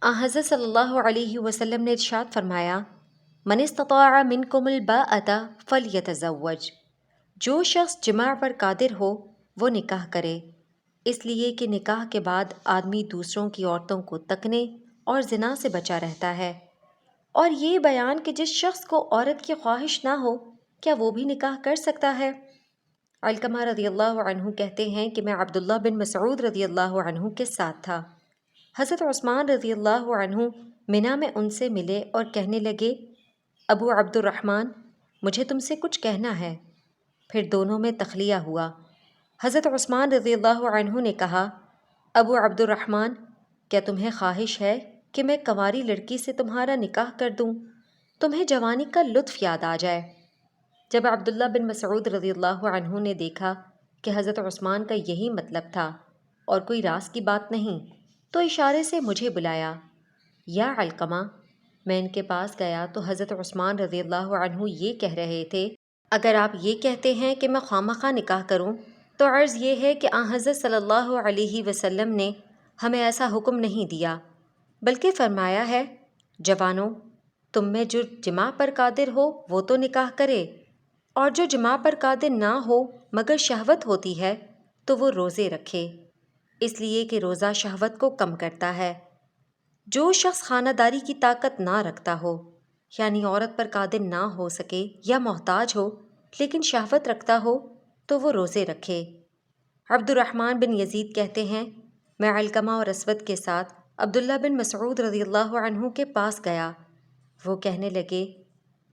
حضرت صلی اللہ علیہ وسلم نے ارشاد فرمایا، من استطاع منکم الباءۃ فلیتزوج، جو شخص جماع پر قادر ہو وہ نکاح کرے، اس لیے کہ نکاح کے بعد آدمی دوسروں کی عورتوں کو تکنے اور زنا سے بچا رہتا ہے۔ اور یہ بیان کہ جس شخص کو عورت کی خواہش نہ ہو کیا وہ بھی نکاح کر سکتا ہے؟ علقمہ رضی اللہ عنہ کہتے ہیں کہ میں عبداللہ بن مسعود رضی اللہ عنہ کے ساتھ تھا۔ حضرت عثمان رضی اللہ عنہ منا میں ان سے ملے اور کہنے لگے، ابو عبد الرحمن، مجھے تم سے کچھ کہنا ہے۔ پھر دونوں میں تخلیہ ہوا۔ حضرت عثمان رضی اللہ عنہ نے کہا، ابو عبد الرحمن، کیا تمہیں خواہش ہے کہ میں کنواری لڑکی سے تمہارا نکاح کر دوں، تمہیں جوانی کا لطف یاد آ جائے؟ جب عبداللہ بن مسعود رضی اللہ عنہ نے دیکھا کہ حضرت عثمان کا یہی مطلب تھا اور کوئی راز کی بات نہیں، تو اشارے سے مجھے بلایا۔ یا علقمہ، میں ان کے پاس گیا تو حضرت عثمان رضی اللہ عنہ یہ کہہ رہے تھے، اگر آپ یہ کہتے ہیں کہ میں خواہ نکاح کروں تو عرض یہ ہے کہ حضرت صلی اللہ علیہ وسلم نے ہمیں ایسا حکم نہیں دیا، بلکہ فرمایا ہے، جوانوں، تم میں جو جماع پر قادر ہو وہ تو نکاح کرے، اور جو جماع پر قادر نہ ہو مگر شہوت ہوتی ہے تو وہ روزے رکھے، اس لیے کہ روزہ شہوت کو کم کرتا ہے۔ جو شخص خانہ داری کی طاقت نہ رکھتا ہو، یعنی عورت پر قادر نہ ہو سکے یا محتاج ہو لیکن شہوت رکھتا ہو تو وہ روزے رکھے۔ عبد الرحمن بن یزید کہتے ہیں، میں علقمہ اور اسود کے ساتھ عبداللہ بن مسعود رضی اللہ عنہ کے پاس گیا۔ وہ کہنے لگے،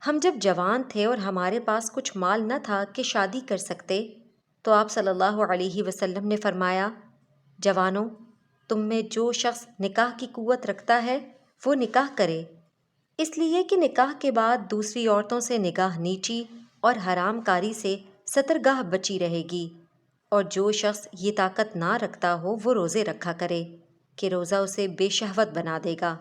ہم جب جوان تھے اور ہمارے پاس کچھ مال نہ تھا کہ شادی کر سکتے تو آپ صلی اللہ علیہ وسلم نے فرمایا، جوانوں، تم میں جو شخص نکاح کی قوت رکھتا ہے وہ نکاح کرے، اس لیے کہ نکاح کے بعد دوسری عورتوں سے نگاہ نیچی اور حرام کاری سے سترگاہ بچی رہے گی، اور جو شخص یہ طاقت نہ رکھتا ہو وہ روزے رکھا کرے کہ روزہ اسے بے شہوت بنا دے گا۔